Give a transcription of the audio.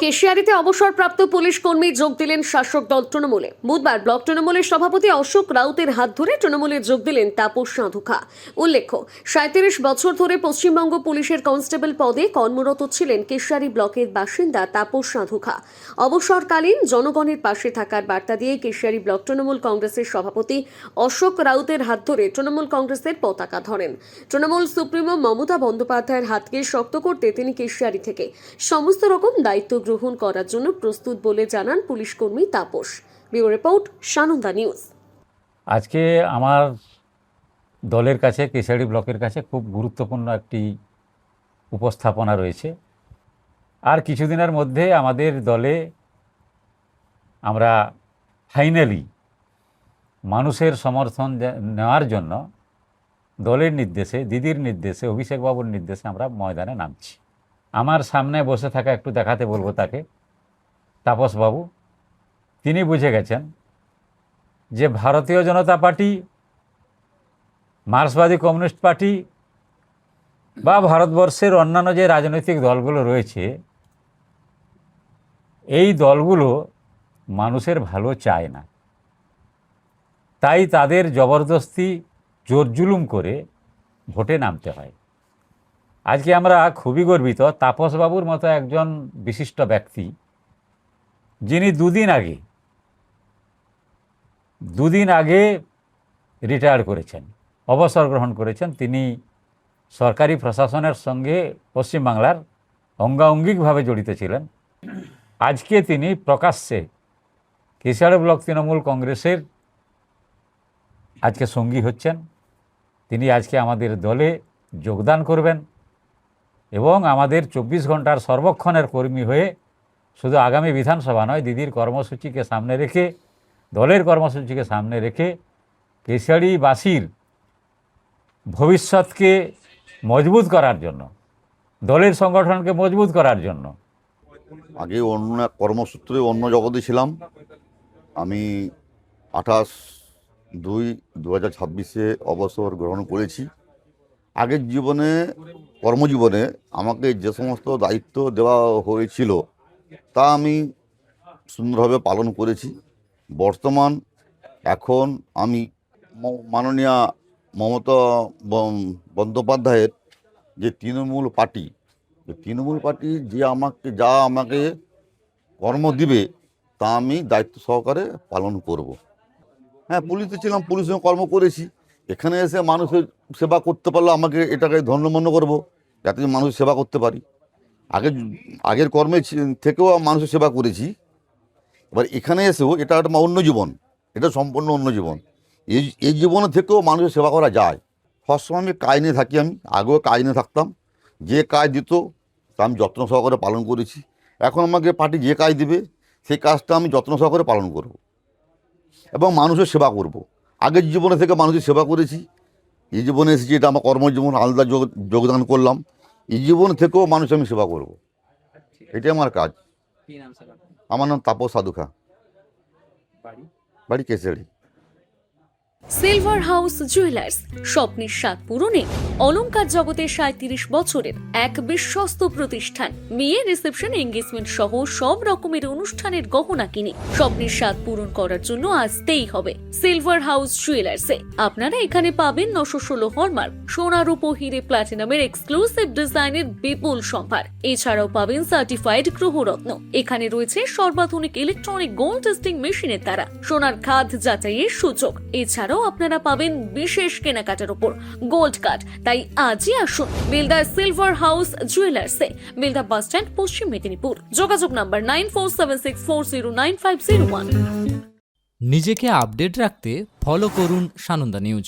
কেশিয়ারিতে অবসরপ্রাপ্ত পুলিশ কর্মী যোগ দিলেন শাসক দল তৃণমূলে। বুধবার ব্লক তৃণমূলের সভাপতি অশোক রাউতের হাত ধরে তৃণমূলে যোগ দিলেন তাপস সাধুখা। উল্লেখ্য, 37 বছর ধরে পশ্চিমবঙ্গ পুলিশের কনস্টেবল পদে কর্মরত ছিলেন কেশিয়ারি ব্লকের বাসিন্দা তাপস সাধুখা। অবসরকালীন জনগণের পাশে থাকার বার্তা দিয়ে কেশিয়ারি ব্লক তৃণমূল কংগ্রেসের সভাপতি অশোক রাউতের হাত ধরে তৃণমূল কংগ্রেসের পতাকা ধরেন। তৃণমূল সুপ্রিমো মমতা বন্দ্যোপাধ্যায়ের হাতকে শক্ত করতে তিনি কেশিয়ারি থেকে সমস্ত রকম দায়িত্ব গ্রহণ করার জন্য প্রস্তুত বলে জানান পুলিশ কর্মী Tapas. Bureau report, Sananda news. আজকে আমার দলের কাছে, কেশিয়ারি ব্লকের কাছে খুব গুরুত্বপূর্ণ একটি উপস্থাপনা রয়েছে। আর কিছুদিনের মধ্যে আমাদের দলে আমরা ফাইনালি মানুষের সমর্থন নেওয়ার জন্য দলের নির্দেশে, দিদির নির্দেশে, অভিষেকবাবুর নির্দেশে আমরা ময়দানে নামছি। আমার সামনে বসে থাকা, একটু দেখাতে বলবো তাকে, তাপসবাবু। তিনি বুঝে গেছেন যে ভারতীয় জনতা পার্টি, মার্ক্সবাদী কমিউনিস্ট পার্টি বা ভারতবর্ষের অন্যান্য যে রাজনৈতিক দলগুলো রয়েছে, এই দলগুলো মানুষের ভালো চায় না। তাই তাদের জবরদস্তি, জোর জুলুম করে ভোটে নামতে হয়। আজকে আমরা খুবই গর্বিত, তাপসবাবুর মতো একজন বিশিষ্ট ব্যক্তি, যিনি দুদিন আগে রিটায়ার করেছেন, অবসর গ্রহণ করেছেন। তিনি সরকারি প্রশাসনের সঙ্গে পশ্চিমবাংলার অঙ্গাঙ্গিকভাবে জড়িত ছিলেন। আজকে তিনি প্রকাশ্যে কেশিয়ারি ব্লক তৃণমূল কংগ্রেসের আজকে সঙ্গী হচ্ছেন। তিনি আজকে আমাদের দলে যোগদান করবেন এবং আমাদের 24 ঘন্টার সর্বক্ষণের কর্মী হয়ে শুধু আগামী বিধানসভা নয়, দিদির কর্মসূচিকে সামনে রেখে, দলের কর্মসূচিকে সামনে রেখে কেশিয়ারিবাসীর ভবিষ্যৎকে মজবুত করার জন্য, দলের সংগঠনকে মজবুত করার জন্য। আগে অন্য এক কর্মসূত্রে অন্য জগতে ছিলাম। আমি 28/2/2026 অবসর গ্রহণ করেছি। আগের জীবনে, কর্মজীবনে আমাকে যে সমস্ত দায়িত্ব দেওয়া হয়েছিল তা আমি সুন্দরভাবে পালন করেছি। এখন আমি মাননীয়া মমতা বন্দ্যোপাধ্যায়ের যে তৃণমূল পার্টি যা আমাকে কর্ম দিবে তা আমি দায়িত্ব সহকারে পালন করব। হ্যাঁ, পুলিশে ছিলাম, পুলিশে কর্ম করেছি। এখানে এসে মানুষের সেবা করতে পারলে আমাকে এটাকে ধন্যমন্য করব, যাতে মানুষের সেবা করতে পারি। আগের কর্মে থেকেও মানুষের সেবা করেছি। এবার এখানে এসেও এটা একটা অন্য জীবন, এটা সম্পূর্ণ অন্য জীবন। এই জীবনে থেকেও মানুষের সেবা করা যায়। সবসময় আমি কাজ নিয়ে থাকি। আমি আগেও কাজ নিয়ে থাকতাম। যে কাজ দিত তা আমি যত্ন সহকারে পালন করেছি। এখন আমাকে পার্টি যে কাজ দিবে সেই কাজটা আমি যত্ন সহকারে পালন করব এবং মানুষের সেবা করব। আগের জীবনে থেকে মানুষের সেবা করেছি, এই জীবনে এসেছি, এটা আমার কর্মজীবন, আলাদা যোগদান করলাম। এই জীবন থেকেও মানুষ আমি সেবা করব, এটাই আমার কাজ। আমার নাম তাপস সাধুখা, বাড়ি কেশিয়ারি। সিলভার হাউস জুয়েলার্স, স্বপ্নের স্বাদ পূরণে অলংকার জগতের 37 বছরের এক বিশ্বস্ত প্রতিষ্ঠান। বিয়ে, রিসেপশন, এঙ্গেজমেন্ট সহ সব রকমের অনুষ্ঠানের গহনা কিনে স্বপ্নের স্বাদ পূরণ করার জন্য আসতেই হবে সিলভার হাউস জুয়েলার্সে। আপনারা এখানে পাবেন 916 হলমার্ক, সোনা, রূপো, হিরে, প্লাটিনামের এক্সক্লুসিভ ডিজাইনের বিপুল সম্ভার। এছাড়াও পাবেন সার্টিফাইড গ্রহরত্ন। এখানে রয়েছে সর্বাধুনিক ইলেকট্রনিক গোল্ড টেস্টিং মেশিনের দ্বারা সোনার খাদ যাচাইয়ের সুযোগ। এছাড়াও আপনারা পাবেন বিশেষ কেনাকাটার উপর গোল্ড কার্ড। তাই আজই আসুন বেলদা সিলভার হাউস জুয়েলার্সে, বেলদা বাস স্ট্যান্ড, পশ্চিম মেদিনীপুর। যোগাযোগ নাম্বার 9476409501। নিজেকে আপডেট রাখতে ফলো করুন সানন্দা নিউজ।